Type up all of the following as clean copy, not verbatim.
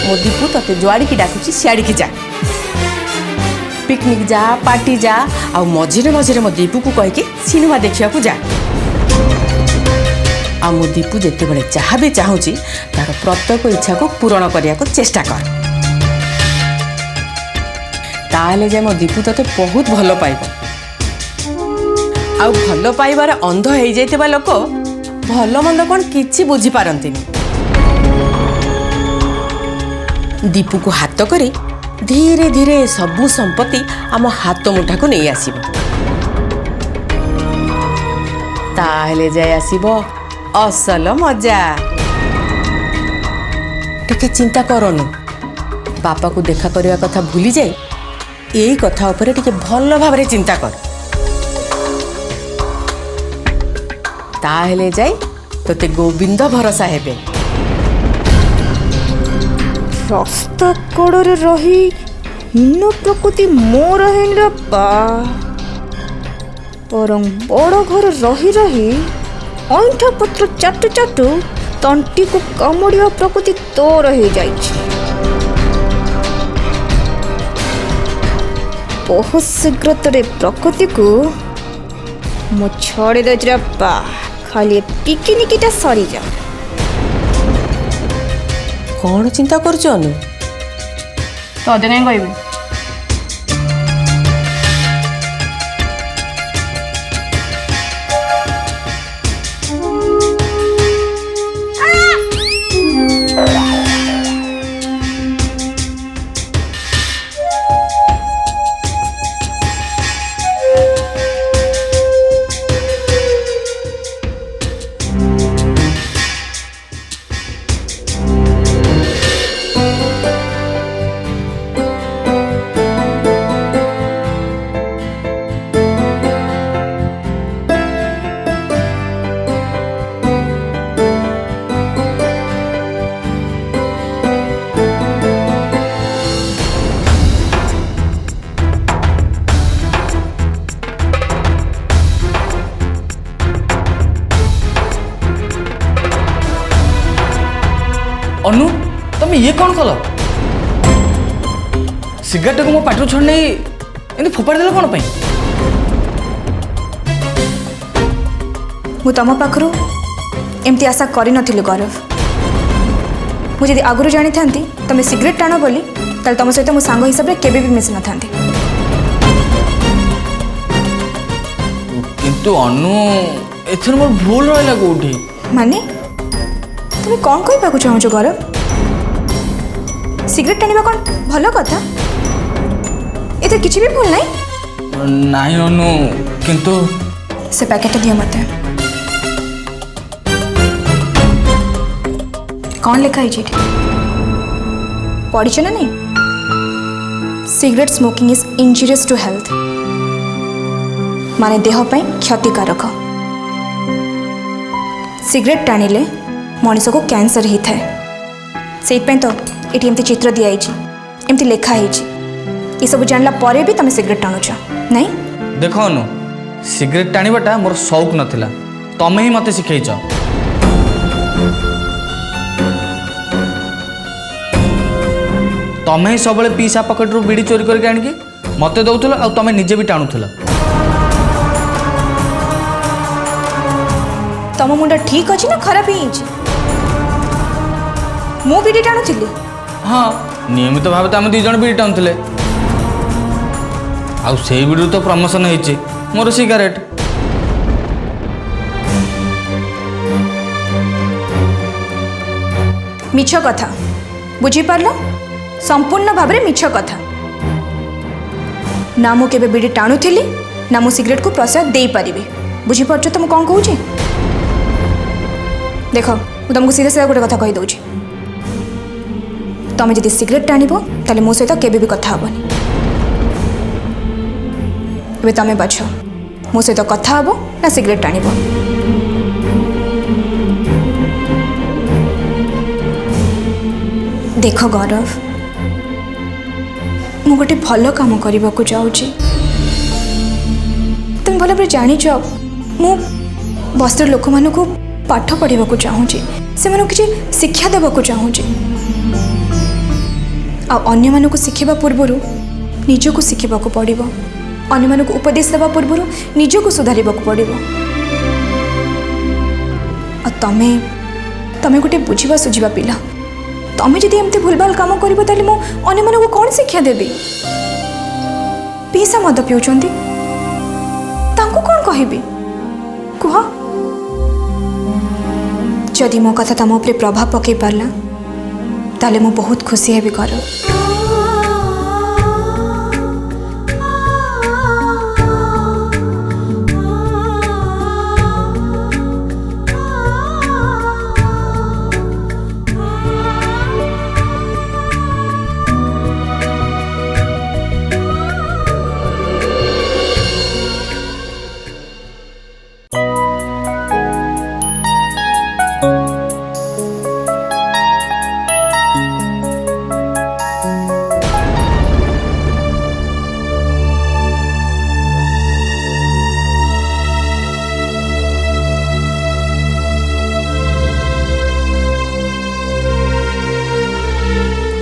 मो दीपू तते जुआड़ी की डाकुची सियाड़ी की जा पिकनिक जा पार्टी जा आ मझिरे मझिरे मो दीपू को कह के सिनेमा देखिया को जा आ मो दीपू जिते बड़े जहाँ भी चाहूँगी तार प्रत्येक इच्छा को पूरण करने को चेष्टा कर ताले जे मो दीपू तते बहुत भल पाइब आ भल पाइबार अंध हो जाइतिबा लोक भल मंद कौन किछि बुझी पारंतिनी दीपू को हाथ करी धीरे धीरे सबू संपत्ति आम हाथ मुठा को नहीं आसीब ताहले जाय आसीब असल मजा टिके चिंता करनु बापा को देखा करने कथा भूली जाए यही कथा उपरे टिके भल भाव चिंता कर ताहले जाय तोते गोविंद भरोसा हेबे रास्ता कड़े रही हीन प्रकृति मोर है बरं बड़ घर रही रही ऐठा पत्र चाटू चाटू तंटी को कामुड़िया प्रकृति तोर हो जाइछि बहुत शीघ्र तोरे प्रकृति को मो छड़े दे खाली पिकनिकटा सरी जा कौन चिंता करछु अनु तो अदे कहीं कहबे अनु तुम ये कौन कल सिगरेट को मो पाटू छोड़ नहीं एमती फोपाड़ी देल कौन मु तुम पाखु एमती आशा करी नथिलु गौरव मुझे आगुरी जानी था तुम सिगरेट टाण बोली ताल तुम सहित मो सांग हिसाब से केबे भी मिसी न था किंतु अनु एथर मोर भूल रहा कौटी माने तुम कौन कहवाक चाहूँ गौरव सिगरेट टाणिबा कौन भल कथा एते किछि भी भूल नहीं नहीं अनु किंतु से पैकेट दियो मते कौन लिखा है चिठी पढ़ी ना नहीं cigarette smoking is injurious to health माने देह ପାଇଁ क्षतिकारक सिगरेट टाणिले मनीष को कैंसर ही थाए से तो ये एमती चित्र दिखाई एमती लिखाई ये सब जानला परे भी तुम सिगरेट टाणुच नहीं देख अनु सिगरेट टाणीबाटा मोर शौक नथिला तमे ही मते शिखैछ तमे ही सब पीसा पकेट रू बीड़ी चोरी करके आनिकी मते दउथल आ तमे निजे भी टाणुथल तुम मुंडा ठीक अच्छी ना खराब ही मु बीड़ी टाणुली हाँ नियमित भाव तो आम दी जन बीड़ी टाणुले आउ से बीड़ी तो प्रमोशन होती मोर सिगारेट मिछ कथा बुझीपार संपूर्ण भाव में मिछ कथा ना मु केबे बीड़ी टाणुली ना मु सिगरेट को प्रसाद दे पारि बुझीपार तुम कौन कहूँ देख मुझे तुमको सीधा सीधा गोटे कथा कहीदे तुम जब सिगरेट टाणब ताले मो सहित केबे भी कथा हेनी ए तुम बाछ मो सहित कथा हे ना सिगरेट टाणब देख गौरव मु गोटे भल काम करने को चाहूँगी तुम भल भाव जाच मु बस्तर लोक मान पाठ पढ़ा चाहूँगी से किसी शिक्षा देवा चाहूँगी अन्य मानक शिखा पूर्वर निजक शिखा पड़ो अन्य मानक उपदेश देवा पूर्वर निजक सुधार पड़ो तमे तमे गोटे बुझा सुझा पिला तमें जदि एमती भूलभाल काम कर अन्य मानक कौन शिक्षा देवी पीसा मद पिउचंती तांको कौन कहबी कह जदि मो कथा तुम उपरे प्रभाव पकई पारला ताले मु बहुत खुशी हेबी कर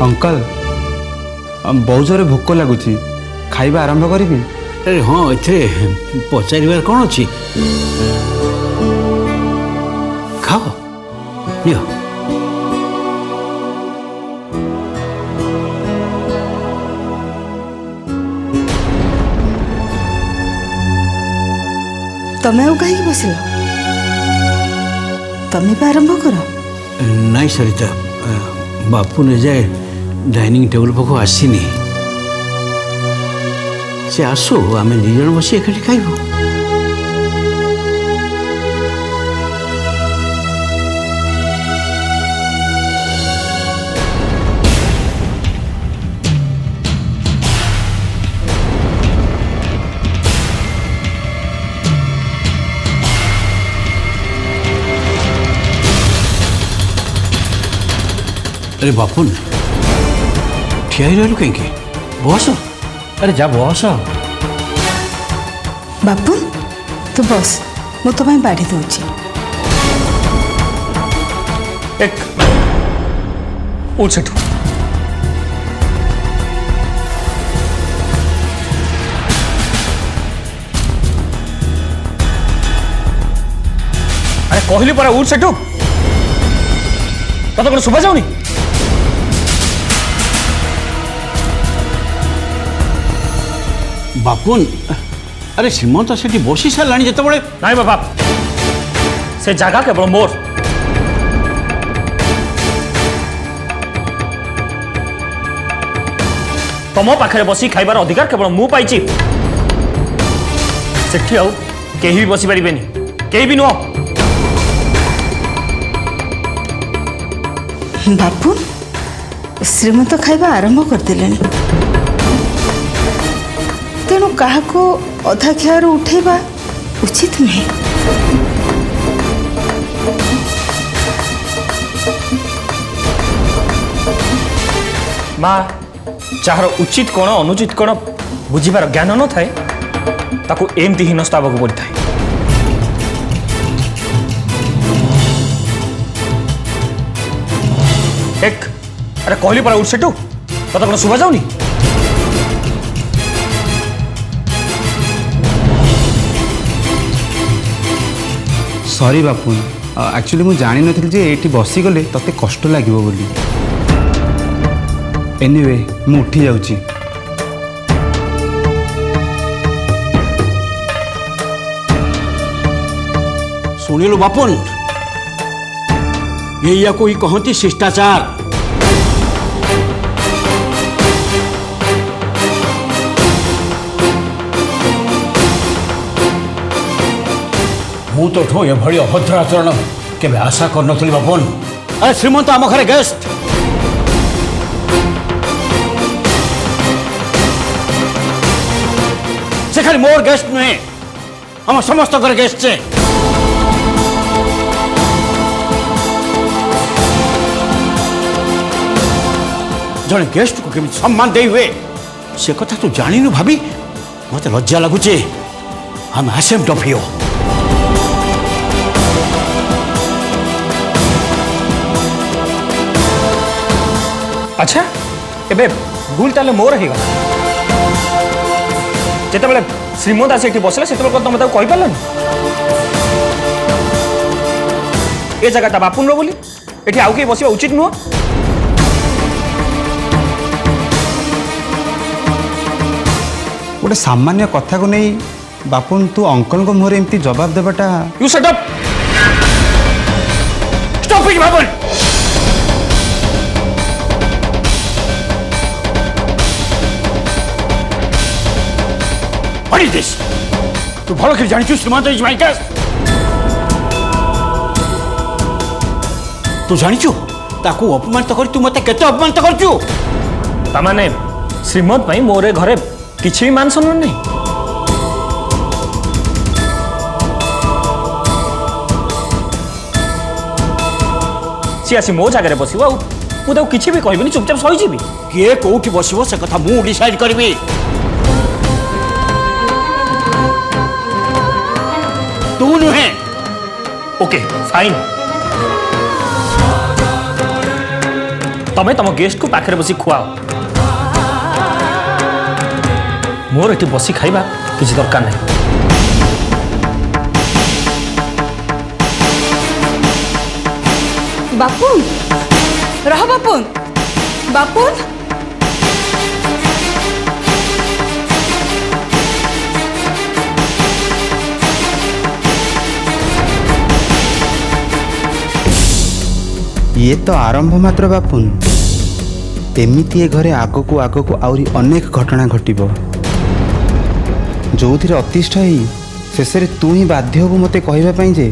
अंकल बहुत जोर भोक लगुच खाइबा आरंभ करी। अरे हाँ एथे पचार कौन अच्छी खाओ नियो तमें आउ कहीं बसिल तमें भी आरंभ कर नाई सरिता बापू ने जाए डाइनिंग टेबल पाख आसीनी से आसो आम दी जन बस एकाठी खाइबो। अरे बापुन ठिया ही रहलु कहीं बस अरे जा बस बापू तू बस मु तो बाढ़ी दूची एक उठ सेठू अरे कहली परा उठ सेठू तत कौन शुभा जाऊनी बापुन अरे श्रीमंत से बसी सारा जिते बड़े नाई बाबा से जगह केवल मोर तुम पाखे बसी खाइबार अधिकार केवल मु पाइछि सेठी आउ केही भी बसी पारिबेनी केही भी नुह। बापू श्रीमंत खाइबा आरंभ करदे तेणु क्या अधा ख्यार उठेबा उचित नहीं। माँ जार उचित कौन अनुचित कौन बुझीबार ज्ञान न थाए ताकू एमती हीनस्ता आवाक पड़ी था। एक अरे कहली परा उठ सेठू तत कौन शुभा जाऊनी सॉरी बापू एक्चुअली मुझे जानी नथिल जे एठी बसी गले तते कष्ट लागिवो बोली। एनीवे मु उठी जाउची। शुणिलु बापुन या कोई कहती शिष्टाचार मु तो ठो एभली अभद्र आचरण केबे आशा कर नथली बापुन। अरे श्रीमंत आम घरे गेस्ट से खाली मोर गेस्ट नुहे आम समस्त घर गेस्ट से जड़े गेस्ट को केमी सम्मान दे हुए से कथा तू जानिनु भाभी मत लज्जा लगुचे। हम असेम्ड ऑफ यू। अच्छा एबे भूल ताले मोर हे गला जेते बेले श्रीमंत आसी एठी बसले सेते बेले तुम कहि पारलन ए जगह बापुन रो बोली एठी आउ के बसिबा उचित नुह गोटे सामान्य कथा को नहीं बापुन तू अंकल को मुहर एमती जवाब देवाटा you shut up stop it बापुन What is this? तू भल कर जानी श्रीमंत इज माय गेस्ट तू जानी ताकू अपमानित कर तू मते केते अपमानित करचु तामाने श्रीमंत भाई मोरे घरे किछि मान सम्मान नहीं सी आसी मो जगह बसिबो मुझे किसी भी कहबी चुपचाप सहीजी किए कोठी बसिबो से कथा मु डिसाइड करबी तू नुहे ओके फाइन तमें तुम गेस्ट को पाखे बसी खुआओ मोर एटी बसी खाइबा किसी दरकार नहीं बापुन रह बापुन बापुन ये तो आरंभ मात्र बापुन एमिति ए घरे आगको आगको आउरी अनेक घटना घटिबो जो थिरे अतिष्ठ ही शेष तू ही बाध्य हो मते कहबा पई जे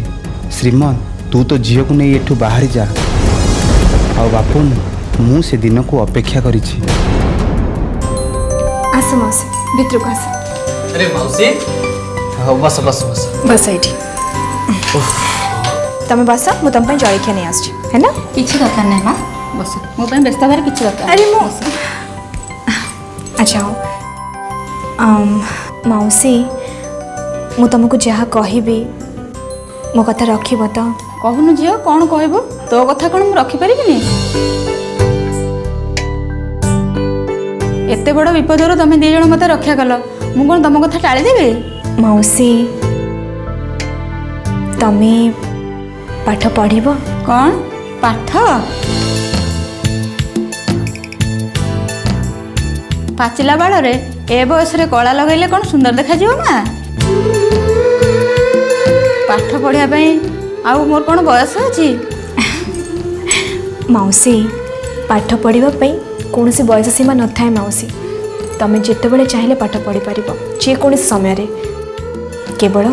श्रीमंत तू तो झील को नहीं एठू बाहरी जा आ बापुन मु से दिन को अपेक्षा करिछि आस मौसी भितर को आस अरे मौसी हाँ बस बस बस बस एठी तमे बस मु तम पे जळखिया नहीं आछि है ना କିଛି ଦରକାର ନାହିଁ ମା ବସ ମୋ ପାଇଁ ବ୍ୟସ୍ତ ହେବାର କିଛି ଦରକାର अरे मो अच्छा मौसी मु तुमको जहाँ कहबी मो कथा रखिब तो କହୁନୁ ଝିଅ କ'ଣ କହିବୁ ତୋ କଥା କ'ଣ ମୁଁ ରଖିପାରିବିନି ଏତେ ବଡ଼ ବିପଦରୁ ତମେ ଦି ଜଣ ମୋତେ ରକ୍ଷା କଲ ମୁଁ କ'ଣ ତମ କଥା ଟାଳିଦେବି मौसी तमे पाठ पढ़िब କ'ଣ ପାଠ ପାଚିଲା ବାଳରେ ଏ ବୟସରେ କଳା ଲଗାଇଲେ କ'ଣ ସୁନ୍ଦର ଦେଖାଯିବ ମା ପାଠ ପଢ଼ିବା ପାଇଁ ଆଉ ମୋର କ'ଣ ବୟସ ଅଛି मौसी पाठ पढ़िबा पई कोनोसी बयस सीमा न थाए मौसी तमे जेतेबेले चाहिले पाठ पढ़ी पारिबो जे कोनोसी समय रे केवल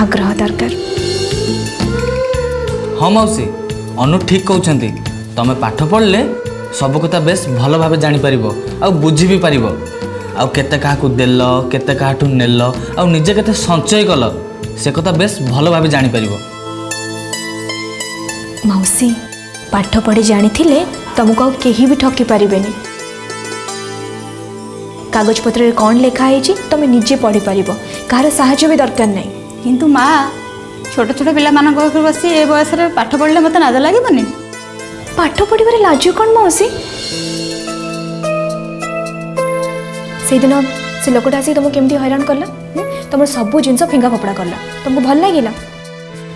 आग्रह दरकार हाँ मौसी अनु ठीक कहते तुम पाठ पढ़ले सब कथा बेस भल भाव जापर आ बुझी भी पार आउ केते काहाकू देल केते काहाठू नेल आ निजे केते संचय कल से कथा बेस भल भाव जापर मौसी पाठ पढ़ी जानी तुमको केही भी ठकी पारिबेनी कागज पत्र रे कौन लेखा है तुम निजे पढ़ी पार कहार साहाय्य भी दरकार नहीं କିନ୍ତୁ ମା ଛୋଟ ଛୋଟ ପିଲାମାନଙ୍କ ପାଖରେ ବସି ଏ ବୟସରେ ପାଠ ପଢ଼ିଲେ ମୋତେ ଲାଜ ଲାଗିବନି पाठ पढ़िबारे लाज कौन मौसी से दिन से लोकटा आसिक तुमको केमती हैरान कला तुम सब जिनस फिंगा फपड़ा कला तुमको भल लगिला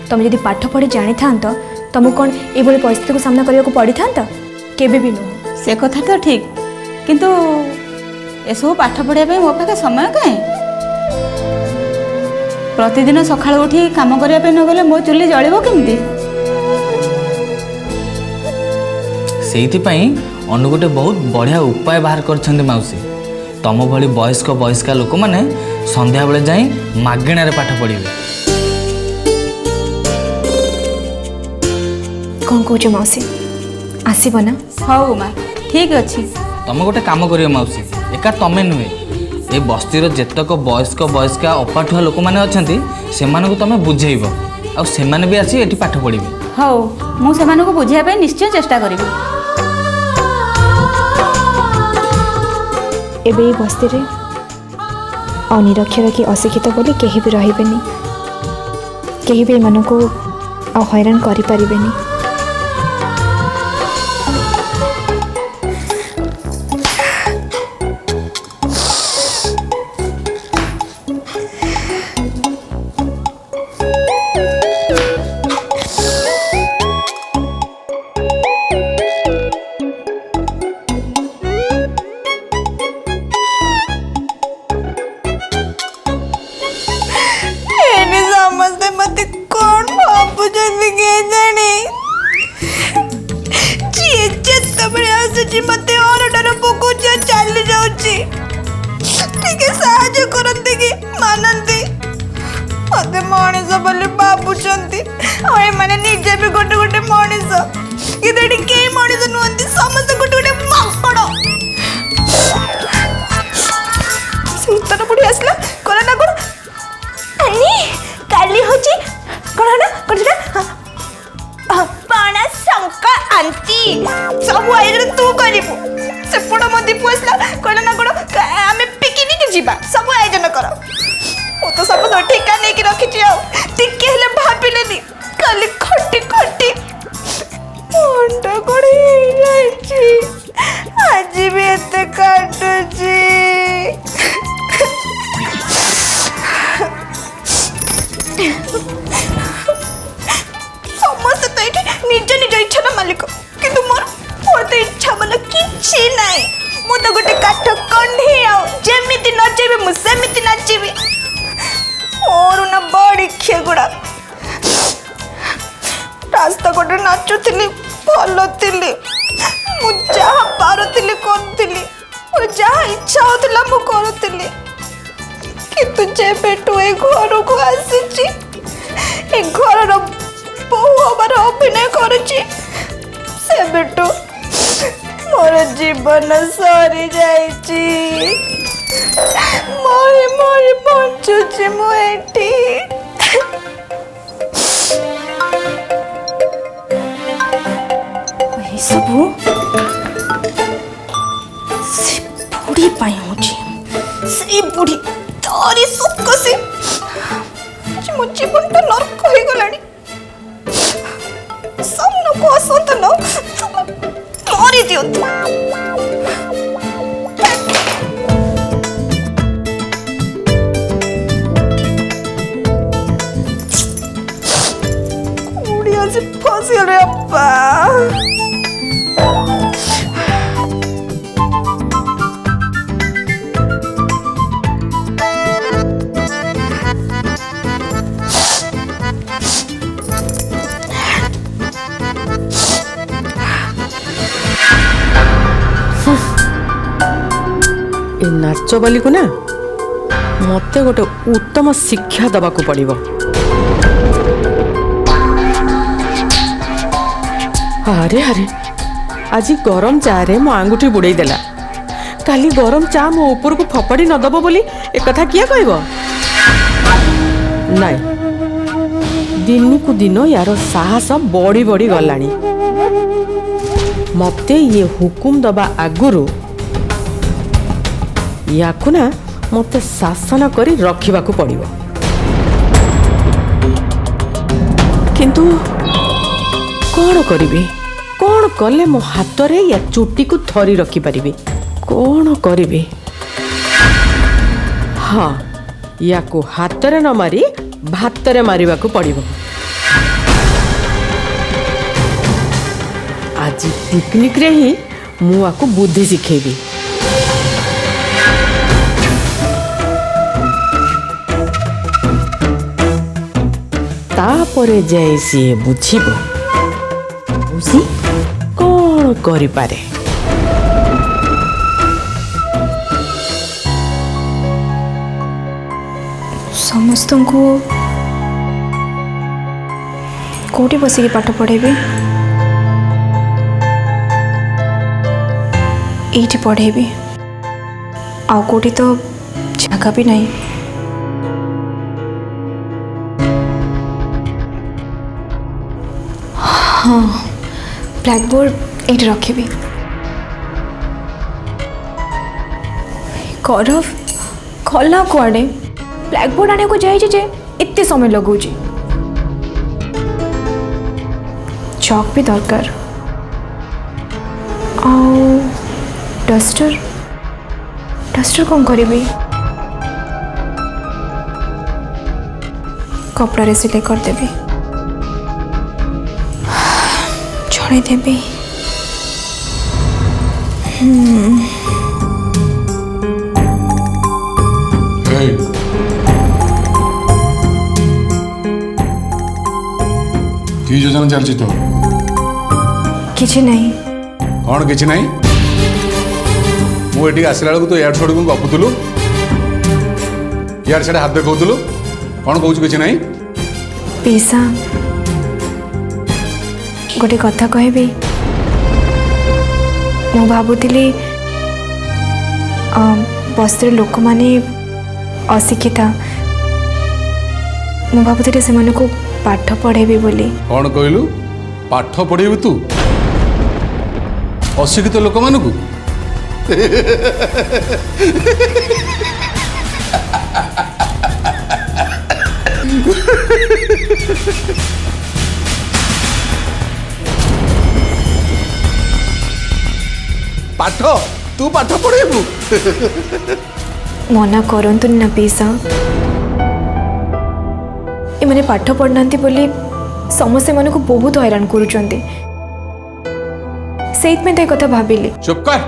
तुम यदि पाठ पढ़ी जानी था तुमको कौन ये परिस्थिति को सामना करने को पड़ी था केबे भी नुह ସେ କଥା ତ ଠିକ୍ କିନ୍ତୁ ଏସବୁ ପାଠ ପଢ଼ିବା ପାଇଁ ମୋ ପାଖେ ସମୟ କାହିଁ ପ୍ରତିଦିନ ସକାଳୁ ଉଠି କାମ କରିବା ପାଇଁ ନ ଗଲେ ମୋ ଚୁଲି ଜଳିବ କେମିତି से अनु गोटे बहुत बढ़िया उपाय बाहर कर मौसी तुम भली वयस्क वयस्का लोक मैंने संध्या बेले जाई मागेणार पाठ पढ़े कौन कौच मौसी आसब ना ହଉ ମା ଠିକ୍ ଅଛି तुम गोटे काम करियो मौसी एका तमें नुहे ए बस्तीर जेतक वयस्क वयस्का अपाठुआ लोक मैंने अच्छा से तुम बुझेब आ से भी आसी एठी पाठ पढ़े ହଉ ମୁଁ ସେମାନଙ୍କୁ ବୁଝିବା ପାଇଁ ନିଶ୍ଚୟ ଚେଷ୍ଟା କରିବି एबे ये बस्ती रे अनिरक्षर कि अशिक्षित बोली केही भी रहिबेनी केही भी एमानकु आ हैरान करि परिबेनी ଆସୁଛି ମତେ ଅରଡର ପକଉଛି ଆଉ ଚାଲି ଯାଉଛି। ଟିକେ ସାହାଯ୍ୟ କରନ୍ତି କି ମାନନ୍ତି। ମତେ ମଣିଷ ବୋଲି ଭାବୁଛନ୍ତି ଆଉ ଏମାନେ ନିଜେ ବି ଗୋଟେ ଗୋଟେ ମଣିଷ, କିନ୍ତୁ ଏଠି କେହି ମଣିଷ ନୁହନ୍ତି, ସମସ୍ତେ ଗୋଟେ ଗୋଟେ ମାଙ୍କଡ। ସେ ଉତ୍ତର ବୁଢୀ ଆସିଲା କହିଲା ନା କଣ ଆନି କାଲି ହଉଛି କଣ ନା ପଣା ସଂକ୍ରାନ୍ତି ସବୁ ଆয়োଜନ ତୁ କରିବୁ। ସେପଟ ମୋ ଦୀପୁ ଆସିଲା କହିଲା ନା କଣ ଆମେ ପିକନିକ ଯିବା, ସବୁ ଆୟୋଜନ କର। ମୁଁ ତ ସବୁ ଠିକା ନେଇକି ରଖିଛି, ଆଉ ଟିକେ ହେଲେ ଭାବିଲେନି। କାଲି ଖଟି ଖଟି ମୁଣ୍ଡ କଣ ହେଇଯାଇଛି, ଆଜି ବି ଏତେ କାଟୁଛି। ସମସ୍ତେ ତ ଏଠି ନିଜ ନିଜ ଇଚ୍ଛାର ମାଲିକ, କିନ୍ତୁ ମୋର ତ ଇଚ୍ଛା ବୋଲେ କିଛି ନାହିଁ। ମୁଁ ତ ଗୋଟେ କାଠ କଣ୍ଢେଇ, ଆଉ ଯେମିତି ନଚେଇବି ମୁଁ ସେମିତି ନାଚିବି। ମୋର ନା ବଡି କ୍ଷେଗୁଡା। ରାସ୍ତା ଗୋଟେ ନାଚୁଥିଲି, ଭଲ ଥିଲି, ମୁଁ ଯାହା ପାରୁଥିଲି କରୁଥିଲି, ମୋର ଯାହା ଇଚ୍ଛା ହଉଥିଲା ମୁଁ କରୁଥିଲି। କିନ୍ତୁ ଯେବେଠୁ ଏ ଘରକୁ ଆସିଛି, ଏ ଘରର ବୋହୂ ହବାର ଅଭିନୟ କରୁଛି, ସେବେଠୁ ମୋର ଜୀବନ ସରି ଯାଇଛି। ମରି ମରି ବଞ୍ଚୁଛି ମୁଁ ଏଠି। ଏସବୁ ସେ ବୁଢ଼ୀ ପାଇଁ ହଉଛି। ସେଇ ବୁଢ଼ୀ ତାରି ସକାଶେ ମୋ ଜୀବନଟା ନର୍କ ହେଇଗଲାଣି। ସାମ୍ନାକୁ ଆସନ୍ତୁ ନା ମାରି ଦିଅନ୍ତୁ। କୋଉଠି ଆସି ଫସିଗଲେ ବାପା। ए नाच बाली को ना मते गोटे उत्तम शिक्षा दबाकू पड़िबो। अरे अरे आज गरम चा रे मो आंगुठी बुड़े देला। काली गरम चा मो ऊपर को फपाड़ी न दबो बोली ए कथा किया कहबो। नाई दिन को दिन यार साहस बड़ी बड़ी गलानी। मते ये हुकुम दबा आगुरु याकु ना मते शासन करी रखिबाकू पड़िबो। किंतु कौन करिबे, कौन कले मो हाथ रे या चुट्टी को थरी रखी परिबे, कौन करिबे। हाँ याकू हाथ रे न मारी भात रे मारिबाकू पड़िबो। आज पिकनिक रे ही मु आकू बुद्धि सिखेबी। तापरे जाए सी बुझिबो बुझी कौन करि पारे। समस्त को कोठी बसिकी पाठ पढ़ेबी, एठी पढ़ेबी, आउ कोठी तो जगह भी नहीं। हाँ ब्लैकबोर्ड एठी रखिबी। गौरव खला कुआडे ब्लैकबोर्ड आने को जाए जे एते समय लगुची। चॉक भी दरकार, आउ डस्टर डस्टर कौन करी, कपड़ा रे सिलाई कर देबी, छड़े देबी। की योजना चलची तो किछि नहीं। कौन किछि नहीं ମୁଁ ଏଠିକି ଆସିଲା ବେଳକୁ ତୁ ଇଆଡ଼େ ଛଡ଼କୁ ଗପୁଥିଲୁ, ଇଆଡ଼େ ସିଆଡ଼େ ହାତ ଦେଖାଉଥିଲୁ। କ'ଣ କହୁଛୁ କିଛି ନାହିଁ? ପିସା ଗୋଟେ କଥା କହିବି। ମୁଁ ଭାବୁଥିଲି ବସ୍ତିର ଲୋକମାନେ ଅଶିକ୍ଷିତ, ମୁଁ ଭାବୁଥିଲି ସେମାନଙ୍କୁ ପାଠ ପଢ଼େଇବି ବୋଲି। କ'ଣ କହିଲୁ? ପାଠ ପଢ଼େଇବୁ ତୁ ଅଶିକ୍ଷିତ ଲୋକମାନଙ୍କୁ? ପାଠ ତୁ ପାଠ ପଢ଼େଇବୁ? ମନା କରନ୍ତୁନି ନା ପିସା, ଏମାନେ ପାଠ ପଢ଼ୁନାହାନ୍ତି ବୋଲି ସମସ୍ତେ ଏମାନଙ୍କୁ ବହୁତ ହଇରାଣ କରୁଛନ୍ତି। ସେଇଥିପାଇଁ ତ ଏ କଥା ଭାବିଲି। ଚୁପ୍ କର।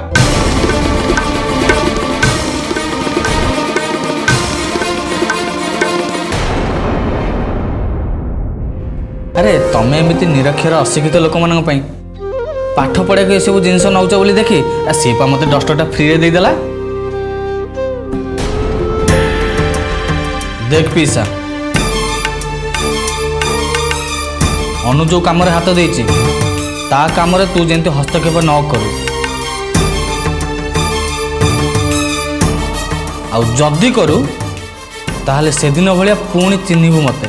ଆରେ ତମେ ଏମିତି ନିରକ୍ଷର ଅଶିକ୍ଷିତ ଲୋକମାନଙ୍କ ପାଇଁ ପାଠ ପଢ଼ିବାକୁ ଏସବୁ ଜିନିଷ ନେଉଛ ବୋଲି ଦେଖି ସିଏ ପା ମୋତେ ଡଷ୍ଟରଟା ଫ୍ରିରେ ଦେଇଦେଲା। ଦେଖ ପିସା, ଅନୁ ଯେଉଁ କାମରେ ହାତ ଦେଇଛି ତା କାମରେ ତୁ ଯେମିତି ହସ୍ତକ୍ଷେପ ନ କରୁ, ଆଉ ଯଦି କରୁ ତାହେଲେ ସେଦିନ ଭଳିଆ ପୁଣି ଚିହ୍ନିବୁ ମୋତେ।